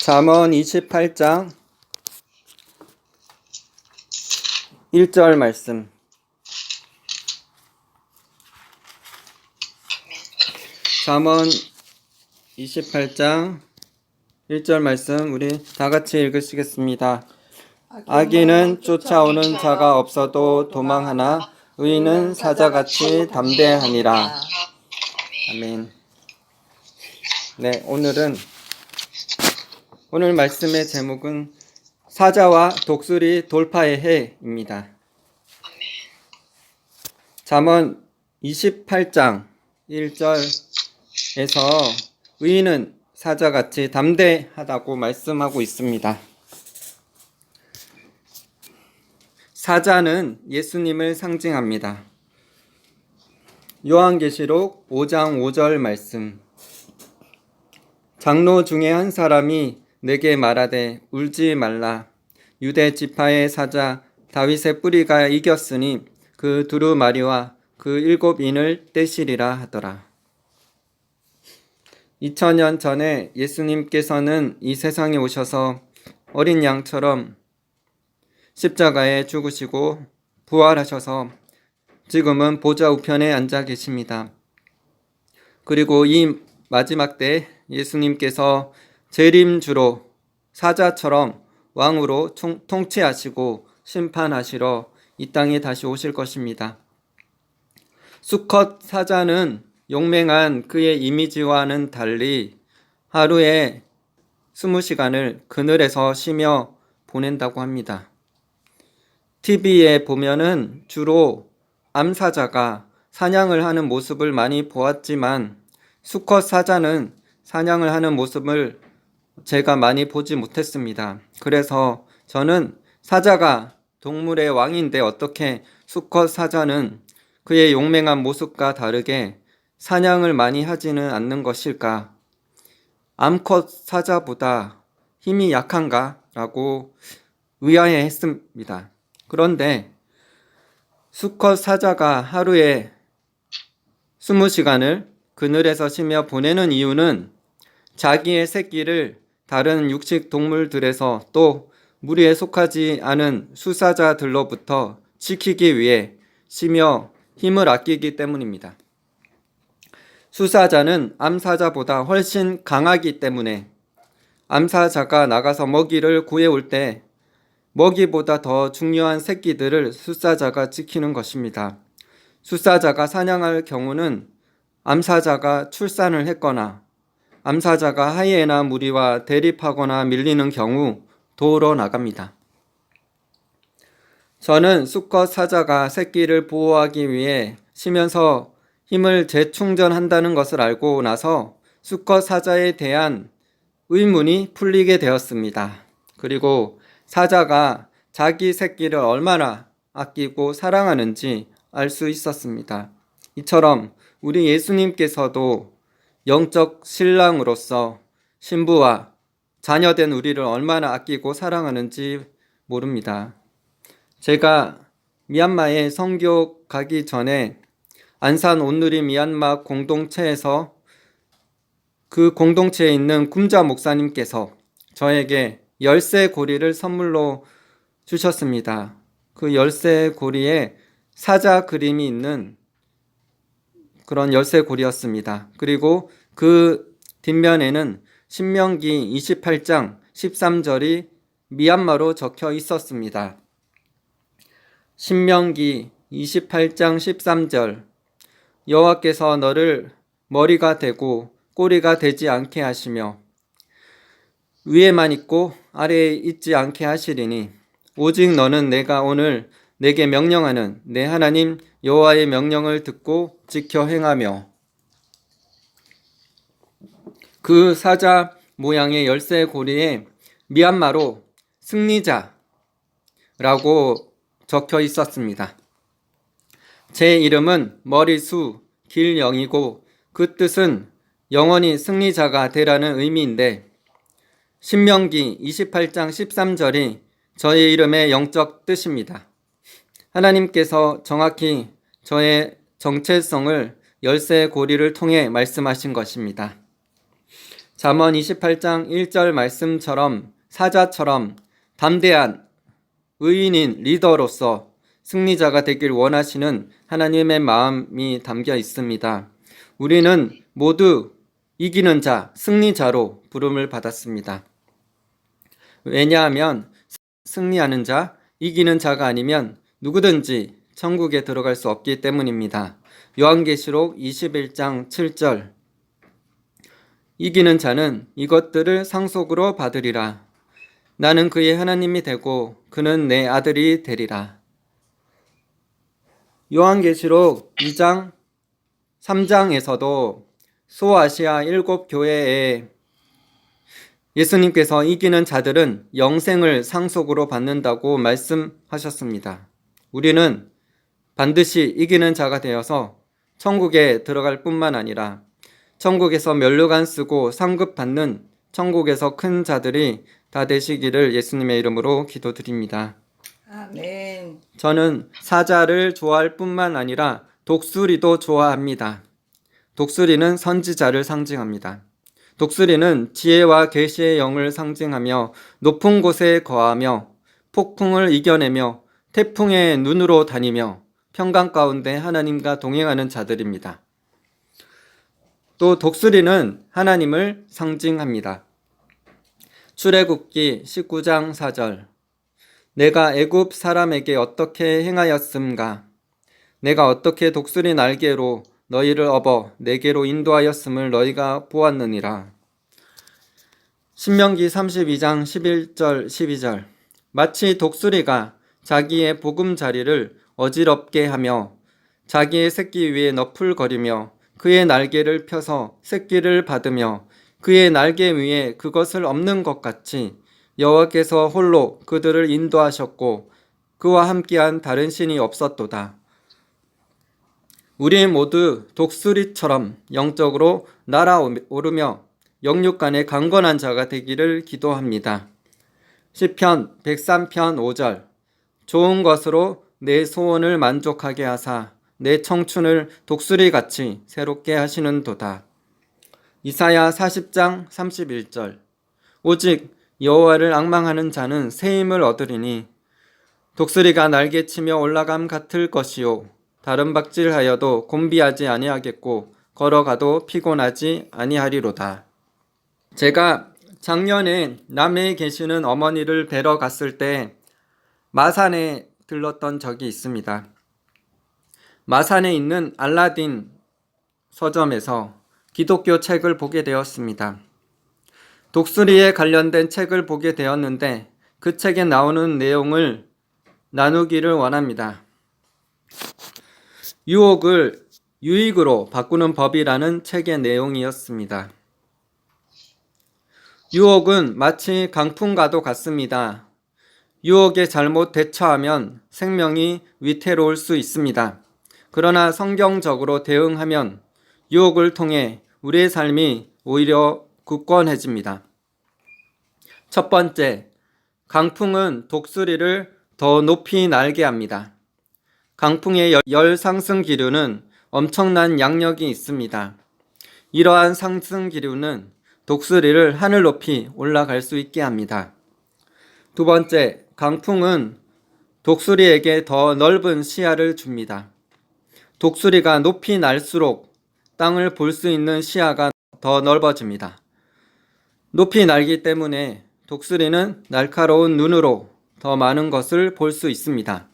잠언 28장 1절 말씀. 잠언 28장 1절 말씀 우리 다 같이 읽으시겠습니다. 악인은 쫓아오는 자가 없어도 도망하나 의인은 사자같이 담대하니라. 아멘. 네, 오늘 말씀의 제목은 사자와 독수리 돌파의 해입니다. 잠언 28장 1절에서 의인은 사자같이 담대하다고 말씀하고 있습니다. 사자는 예수님을 상징합니다. 요한계시록 5장 5절 말씀. 장로 중에 한 사람이 내게 말하되 울지 말라. 유대 지파의 사자 다윗의 뿌리가 이겼으니 그 두루마리와 그 7인을 떼시리라 하더라. 2000년 전에 예수님께서는 이 세상에 오셔서 어린 양처럼 십자가에 죽으시고 부활하셔서 지금은 보좌 우편에 앉아 계십니다. 그리고 이 마지막 때 예수님께서 재림주로 사자처럼 왕으로 통치하시고 심판하시러 이 땅에 다시 오실 것입니다. 수컷 사자는 용맹한 그의 이미지와는 달리 하루에 20시간을 그늘에서 쉬며 보낸다고 합니다. TV에 보면은 주로 암사자가 사냥을 하는 모습을 많이 보았지만 수컷 사자는 사냥을 하는 모습을 제가 많이 보지 못했습니다. 그래서 저는 사자가 동물의 왕인데 어떻게 수컷 사자는 그의 용맹한 모습과 다르게 사냥을 많이 하지는 않는 것일까? 암컷 사자보다 힘이 약한가? 라고 의아해했습니다. 그런데 수컷 사자가 하루에 20시간을 그늘에서 쉬며 보내는 이유는 자기의 새끼를 다른 육식 동물들에서 또 무리에 속하지 않은 수사자들로부터 지키기 위해 쉬며 힘을 아끼기 때문입니다. 수사자는 암사자보다 훨씬 강하기 때문에 암사자가 나가서 먹이를 구해올 때 먹이보다 더 중요한 새끼들을 수사자가 지키는 것입니다. 수사자가 사냥할 경우는 암사자가 출산을 했거나 암사자가 하이에나 무리와 대립하거나 밀리는 경우 도우러 나갑니다. 저는 수컷 사자가 새끼를 보호하기 위해 쉬면서 힘을 재충전한다는 것을 알고 나서 수컷 사자에 대한 의문이 풀리게 되었습니다. 그리고 사자가 자기 새끼를 얼마나 아끼고 사랑하는지 알 수 있었습니다. 이처럼 우리 예수님께서도 영적 신랑으로서 신부와 자녀된 우리를 얼마나 아끼고 사랑하는지 모릅니다. 제가 미얀마에 선교 가기 전에 안산 온누리 미얀마 공동체에서 그 공동체에 있는 쿰자 목사님께서 저에게 열쇠 고리를 선물로 주셨습니다. 그 열쇠 고리에 사자 그림이 있는 그런 열쇠 고리였습니다. 그리고 그 뒷면에는 신명기 28장 13절이 미얀마로 적혀 있었습니다. 신명기 28장 13절 여호와께서 너를 머리가 되고 꼬리가 되지 않게 하시며 위에만 있고 아래에 있지 않게 하시리니 오직 너는 내가 오늘 내게 명령하는 내 하나님 여호와의 명령을 듣고 지켜 행하며. 그 사자 모양의 열쇠 고리에 미얀마로 승리자라고 적혀 있었습니다. 제 이름은 머리수 길영이고 그 뜻은 영원히 승리자가 되라는 의미인데 신명기 28장 13절이 저의 이름의 영적 뜻입니다. 하나님께서 정확히 저의 정체성을 열쇠 고리를 통해 말씀하신 것입니다. 잠언 28장 1절 말씀처럼 사자처럼 담대한 의인인 리더로서 승리자가 되길 원하시는 하나님의 마음이 담겨 있습니다. 우리는 모두 이기는 자, 승리자로 부름을 받았습니다. 왜냐하면 승리하는 자, 이기는 자가 아니면 누구든지 천국에 들어갈 수 없기 때문입니다. 요한계시록 21장 7절 이기는 자는 이것들을 상속으로 받으리라. 나는 그의 하나님이 되고 그는 내 아들이 되리라. 요한계시록 2장 3장에서도 소아시아 7교회에 예수님께서 이기는 자들은 영생을 상속으로 받는다고 말씀하셨습니다. 우리는 반드시 이기는 자가 되어서 천국에 들어갈 뿐만 아니라 천국에서 면류관 쓰고 상급받는 천국에서 큰 자들이 다 되시기를 예수님의 이름으로 기도드립니다. 아멘. 저는 사자를 좋아할 뿐만 아니라 독수리도 좋아합니다. 독수리는 선지자를 상징합니다. 독수리는 지혜와 계시의 영을 상징하며 높은 곳에 거하며 폭풍을 이겨내며 태풍의 눈으로 다니며 평강 가운데 하나님과 동행하는 자들입니다. 또 독수리는 하나님을 상징합니다. 출애굽기 19장 4절 내가 애굽 사람에게 어떻게 행하였음가? 내가 어떻게 독수리 날개로 너희를 업어 내게로 인도하였음을 너희가 보았느니라. 신명기 32장 11절 12절 마치 독수리가 자기의 보금자리를 어지럽게 하며 자기의 새끼 위에 너풀거리며 그의 날개를 펴서 새끼를 받으며 그의 날개 위에 그것을 엎는 것 같이 여호와께서 홀로 그들을 인도하셨고 그와 함께한 다른 신이 없었도다. 우리 모두 독수리처럼 영적으로 날아오르며 영육간에 강건한 자가 되기를 기도합니다. 시편 103편 5절 좋은 것으로 내 소원을 만족하게 하사 내 청춘을 독수리같이 새롭게 하시는도다. 이사야 40장 31절 오직 여호와를 앙망하는 자는 새 힘을 얻으리니 독수리가 날개치며 올라감 같을 것이요 다른 박질하여도 곤비하지 아니하겠고 걸어가도 피곤하지 아니하리로다. 제가 작년에 남해에 계시는 어머니를 뵈러 갔을 때 마산에 들렀던 적이 있습니다. 마산에 있는 알라딘 서점에서 기독교 책을 보게 되었습니다. 독수리에 관련된 책을 보게 되었는데 그 책에 나오는 내용을 나누기를 원합니다. 유혹을 유익으로 바꾸는 법이라는 책의 내용이었습니다. 유혹은 마치 강풍과도 같습니다. 유혹에 잘못 대처하면 생명이 위태로울 수 있습니다. 그러나 성경적으로 대응하면 유혹을 통해 우리의 삶이 오히려 굳건해집니다. 첫 번째, 강풍은 독수리를 더 높이 날게 합니다. 강풍의 열 상승 기류는 엄청난 양력이 있습니다. 이러한 상승 기류는 독수리를 하늘 높이 올라갈 수 있게 합니다. 두 번째, 강풍은 독수리에게 더 넓은 시야를 줍니다. 독수리가 높이 날수록 땅을 볼 수 있는 시야가 더 넓어집니다. 높이 날기 때문에 독수리는 날카로운 눈으로 더 많은 것을 볼 수 있습니다.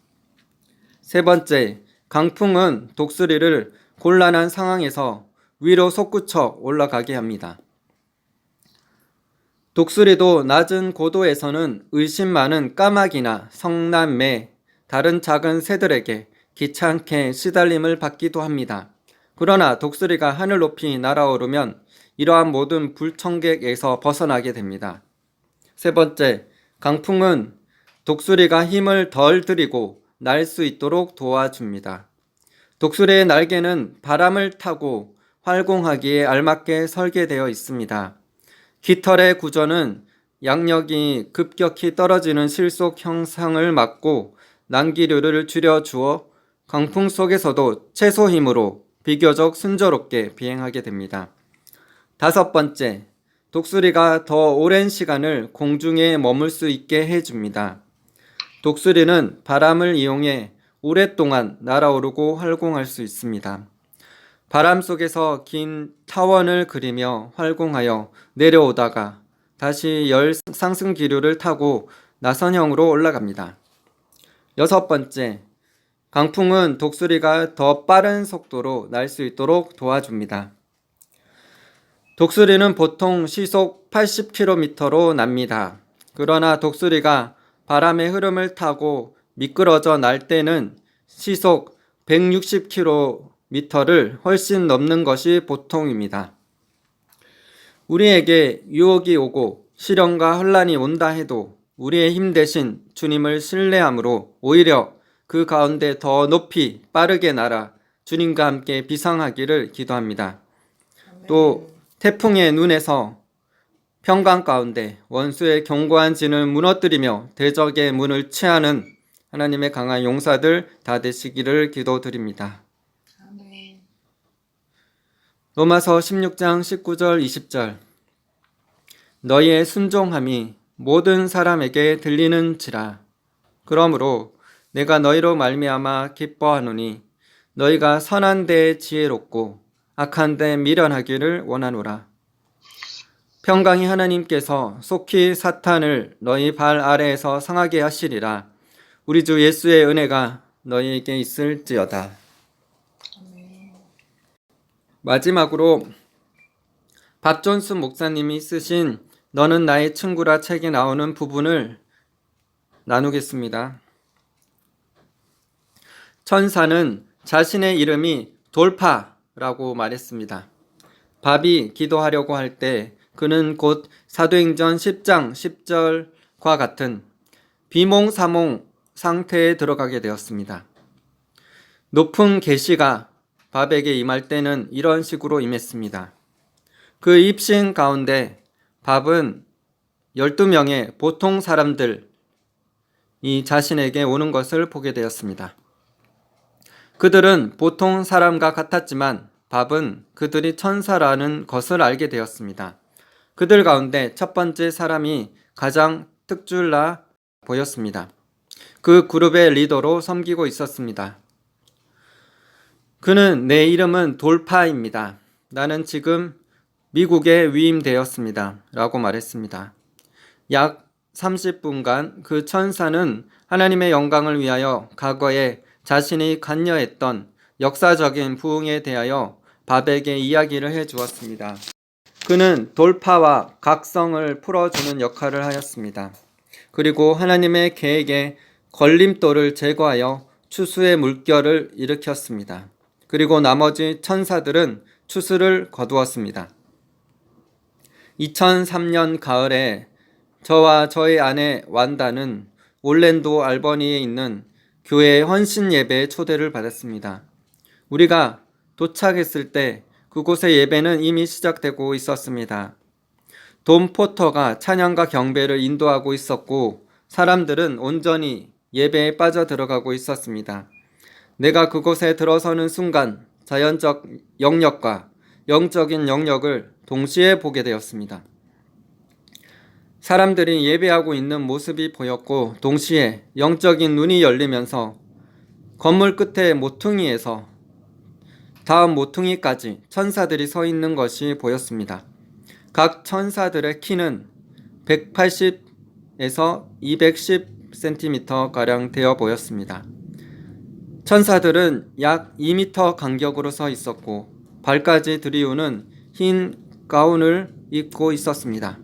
세 번째, 강풍은 독수리를 곤란한 상황에서 위로 솟구쳐 올라가게 합니다. 독수리도 낮은 고도에서는 의심 많은 까마귀나 성남매, 다른 작은 새들에게 귀찮게 시달림을 받기도 합니다. 그러나 독수리가 하늘 높이 날아오르면 이러한 모든 불청객에서 벗어나게 됩니다. 세 번째, 강풍은 독수리가 힘을 덜 들이고 날 수 있도록 도와줍니다. 독수리의 날개는 바람을 타고 활공하기에 알맞게 설계되어 있습니다. 깃털의 구조는 양력이 급격히 떨어지는 실속 형상을 막고 난기류를 줄여주어 강풍 속에서도 최소 힘으로 비교적 순조롭게 비행하게 됩니다. 다섯 번째, 독수리가 더 오랜 시간을 공중에 머물 수 있게 해줍니다. 독수리는 바람을 이용해 오랫동안 날아오르고 활공할 수 있습니다. 바람 속에서 긴 타원을 그리며 활공하여 내려오다가 다시 열 상승 기류를 타고 나선형으로 올라갑니다. 6번째, 강풍은 독수리가 더 빠른 속도로 날 수 있도록 도와줍니다. 독수리는 보통 시속 80km로 납니다. 그러나 독수리가 바람의 흐름을 타고 미끄러져 날 때는 시속 160km를 훨씬 넘는 것이 보통입니다. 우리에게 유혹이 오고 시련과 혼란이 온다 해도 우리의 힘 대신 주님을 신뢰함으로 오히려 그 가운데 더 높이 빠르게 날아 주님과 함께 비상하기를 기도합니다. 또 태풍의 눈에서 평강 가운데 원수의 견고한 진을 무너뜨리며 대적의 문을 취하는 하나님의 강한 용사들 다 되시기를 기도드립니다. 로마서 16장 19절 20절 너희의 순종함이 모든 사람에게 들리는지라. 그러므로 내가 너희로 말미암아 기뻐하노니 너희가 선한 데에 지혜롭고 악한 데 미련하기를 원하노라. 평강이 하나님께서 속히 사탄을 너희 발 아래에서 상하게 하시리라. 우리 주 예수의 은혜가 너희에게 있을지어다. 마지막으로 박존수 목사님이 쓰신 너는 나의 친구라 책에 나오는 부분을 나누겠습니다. 천사는 자신의 이름이 돌파라고 말했습니다. 밥이 기도하려고 할 때 그는 곧 사도행전 10장 10절과 같은 비몽사몽 상태에 들어가게 되었습니다. 높은 계시가 밥에게 임할 때는 이런 식으로 임했습니다. 그 입신 가운데 밥은 12명의 보통 사람들이 자신에게 오는 것을 보게 되었습니다. 그들은 보통 사람과 같았지만 밥은 그들이 천사라는 것을 알게 되었습니다. 그들 가운데 첫 번째 사람이 가장 특출나 보였습니다. 그 그룹의 리더로 섬기고 있었습니다. 그는 내 이름은 돌파입니다. 나는 지금 미국에 위임되었습니다. 라고 말했습니다. 약 30분간 그 천사는 하나님의 영광을 위하여 과거에 자신이 관여했던 역사적인 부흥에 대하여 밥에게 이야기를 해주었습니다. 그는 돌파와 각성을 풀어주는 역할을 하였습니다. 그리고 하나님의 계획에 걸림돌을 제거하여 추수의 물결을 일으켰습니다. 그리고 나머지 천사들은 추수를 거두었습니다. 2003년 가을에 저와 저의 아내 완다는 올랜도 알버니에 있는 교회의 헌신 예배에 초대를 받았습니다. 우리가 도착했을 때 그곳의 예배는 이미 시작되고 있었습니다. 돔 포터가 찬양과 경배를 인도하고 있었고 사람들은 온전히 예배에 빠져 들어가고 있었습니다. 내가 그곳에 들어서는 순간 자연적 영역과 영적인 영역을 동시에 보게 되었습니다. 사람들이 예배하고 있는 모습이 보였고 동시에 영적인 눈이 열리면서 건물 끝의 모퉁이에서 다음 모퉁이까지 천사들이 서 있는 것이 보였습니다. 각 천사들의 키는 180에서 210cm가량 되어 보였습니다. 천사들은 약 2m 간격으로 서 있었고 발까지 들이우는 흰 가운을 입고 있었습니다.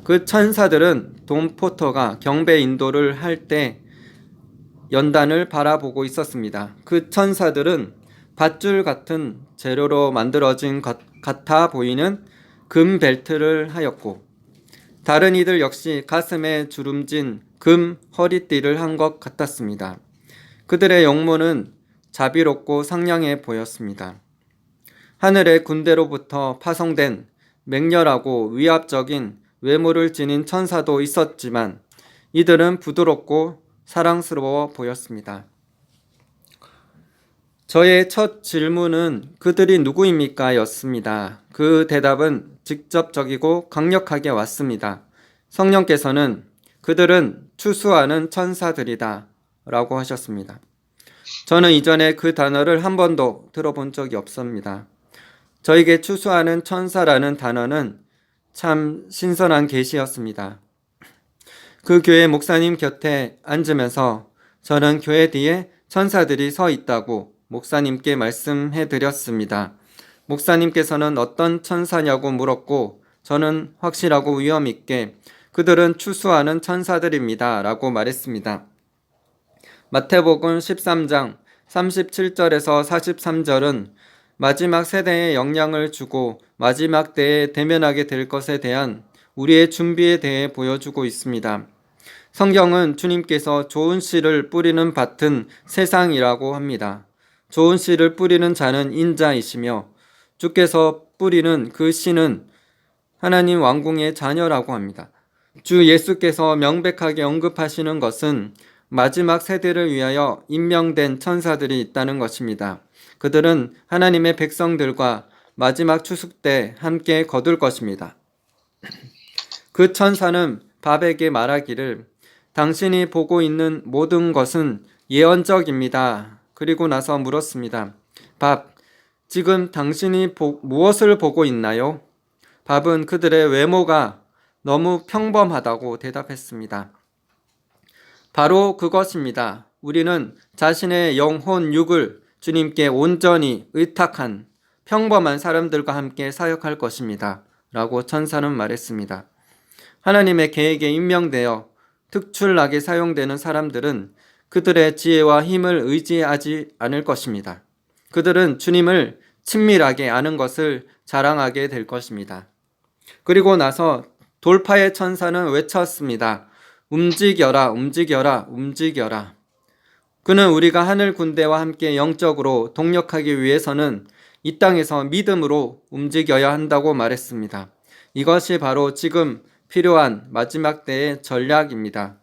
그 천사들은 돔 포터가 경배 인도를 할 때 연단을 바라보고 있었습니다. 그 천사들은 밧줄 같은 재료로 만들어진 것 같아 보이는 금 벨트를 하였고 다른 이들 역시 가슴에 주름진 금 허리띠를 한 것 같았습니다. 그들의 용모는 자비롭고 상냥해 보였습니다. 하늘의 군대로부터 파송된 맹렬하고 위압적인 외모를 지닌 천사도 있었지만 이들은 부드럽고 사랑스러워 보였습니다. 저의 첫 질문은 그들이 누구입니까? 였습니다. 그 대답은 직접적이고 강력하게 왔습니다. 성령께서는 그들은 추수하는 천사들이다 라고 하셨습니다. 저는 이전에 그 단어를 한 번도 들어본 적이 없습니다. 저에게 추수하는 천사라는 단어는 참 신선한 계시였습니다. 그 교회 목사님 곁에 앉으면서 저는 교회 뒤에 천사들이 서 있다고 목사님께 말씀해 드렸습니다. 목사님께서는 어떤 천사냐고 물었고 저는 확실하고 위험 있게 그들은 추수하는 천사들입니다 라고 말했습니다. 마태복음 13장 37절에서 43절은 마지막 세대에 영향을 주고 마지막 때에 대면하게 될 것에 대한 우리의 준비에 대해 보여주고 있습니다. 성경은 주님께서 좋은 씨를 뿌리는 밭은 세상이라고 합니다. 좋은 씨를 뿌리는 자는 인자이시며 주께서 뿌리는 그 씨는 하나님 왕궁의 자녀라고 합니다. 주 예수께서 명백하게 언급하시는 것은 마지막 세대를 위하여 임명된 천사들이 있다는 것입니다. 그들은 하나님의 백성들과 마지막 추수 때 함께 거둘 것입니다. 그 천사는 밥에게 말하기를 당신이 보고 있는 모든 것은 예언적입니다. 그리고 나서 물었습니다. 밥, 지금 당신이 무엇을 보고 있나요? 밥은 그들의 외모가 너무 평범하다고 대답했습니다. 바로 그것입니다. 우리는 자신의 영혼, 육을 주님께 온전히 의탁한 평범한 사람들과 함께 사역할 것입니다. 라고 천사는 말했습니다. 하나님의 계획에 임명되어 특출나게 사용되는 사람들은 그들의 지혜와 힘을 의지하지 않을 것입니다. 그들은 주님을 친밀하게 아는 것을 자랑하게 될 것입니다. 그리고 나서 돌파의 천사는 외쳤습니다. 움직여라, 움직여라, 움직여라. 그는 우리가 하늘 군대와 함께 영적으로 동력하기 위해서는 이 땅에서 믿음으로 움직여야 한다고 말했습니다. 이것이 바로 지금 필요한 마지막 때의 전략입니다.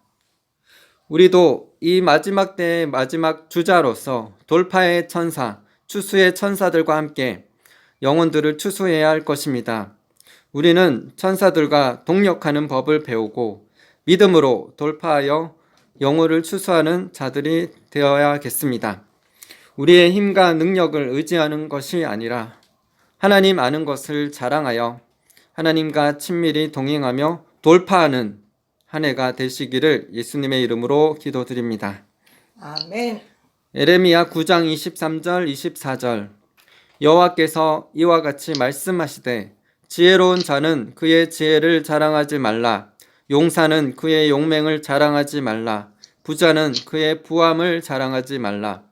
우리도 이 마지막 때의 마지막 주자로서 돌파의 천사, 추수의 천사들과 함께 영혼들을 추수해야 할 것입니다. 우리는 천사들과 동력하는 법을 배우고 믿음으로 돌파하여 영혼을 추수하는 자들이 되어야겠습니다. 우리의 힘과 능력을 의지하는 것이 아니라 하나님 아는 것을 자랑하여 하나님과 친밀히 동행하며 돌파하는 한 해가 되시기를 예수님의 이름으로 기도드립니다. 아멘. 에레미야 9장 23절 24절 여호와께서 이와 같이 말씀하시되 지혜로운 자는 그의 지혜를 자랑하지 말라. 용사는 그의 용맹을 자랑하지 말라. 부자는 그의 부함을 자랑하지 말라.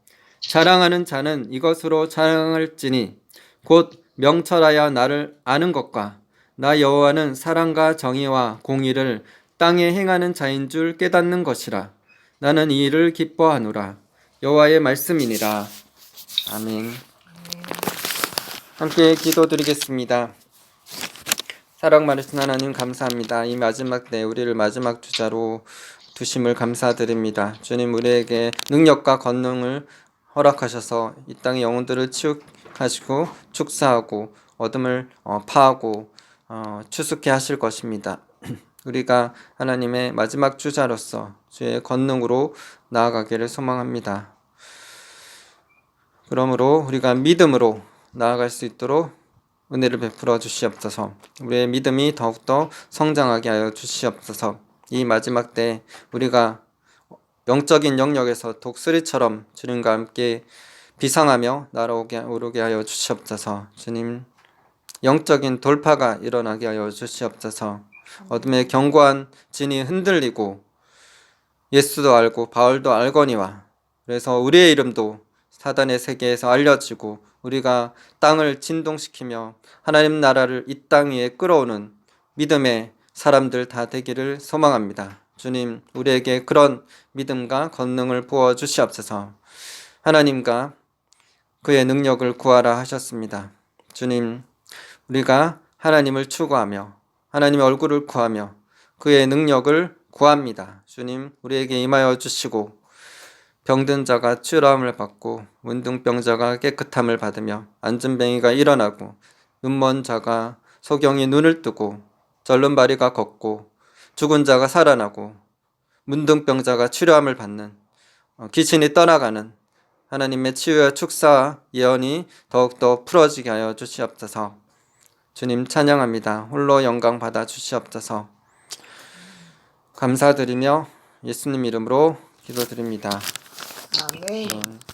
자랑하는 자는 이것으로 자랑할지니 곧 명철하여 나를 아는 것과 나 여호와는 사랑과 정의와 공의를 땅에 행하는 자인 줄 깨닫는 것이라. 나는 이 일을 기뻐하노라. 여호와의 말씀이니라. 아멘. 함께 기도드리겠습니다. 사랑 많으신 하나님 감사합니다. 이 마지막 때 우리를 마지막 주자로 두심을 감사드립니다. 주님 우리에게 능력과 권능을 허락하셔서 이 땅의 영혼들을 치유하시고 축사하고 어둠을 파하고 추수케 하실 것입니다. 우리가 하나님의 마지막 주자로서 주의 권능으로 나아가기를 소망합니다. 그러므로 우리가 믿음으로 나아갈 수 있도록 은혜를 베풀어 주시옵소서. 우리의 믿음이 더욱더 성장하게 하여 주시옵소서. 이 마지막 때 우리가 영적인 영역에서 독수리처럼 주님과 함께 비상하며 날아오르게 하여 주시옵소서. 주님 영적인 돌파가 일어나게 하여 주시옵소서. 어둠의 견고한 진이 흔들리고 예수도 알고 바울도 알거니와 그래서 우리의 이름도 사단의 세계에서 알려지고 우리가 땅을 진동시키며 하나님 나라를 이 땅 위에 끌어오는 믿음의 사람들 다 되기를 소망합니다. 주님 우리에게 그런 믿음과 권능을 부어 주시옵소서. 하나님과 그의 능력을 구하라 하셨습니다. 주님 우리가 하나님을 추구하며 하나님의 얼굴을 구하며 그의 능력을 구합니다. 주님 우리에게 임하여 주시고 병든 자가 치유함을 받고 문둥병자가 깨끗함을 받으며 안진뱅이가 일어나고 눈먼 자가 소경이 눈을 뜨고 절름발이가 걷고 죽은 자가 살아나고 문둥병자가 치료함을 받는 귀신이 떠나가는 하나님의 치유와 축사 예언이 더욱더 풀어지게 하여 주시옵소서. 주님 찬양합니다. 홀로 영광 받아 주시옵소서. 감사드리며 예수님 이름으로 기도드립니다. 아멘.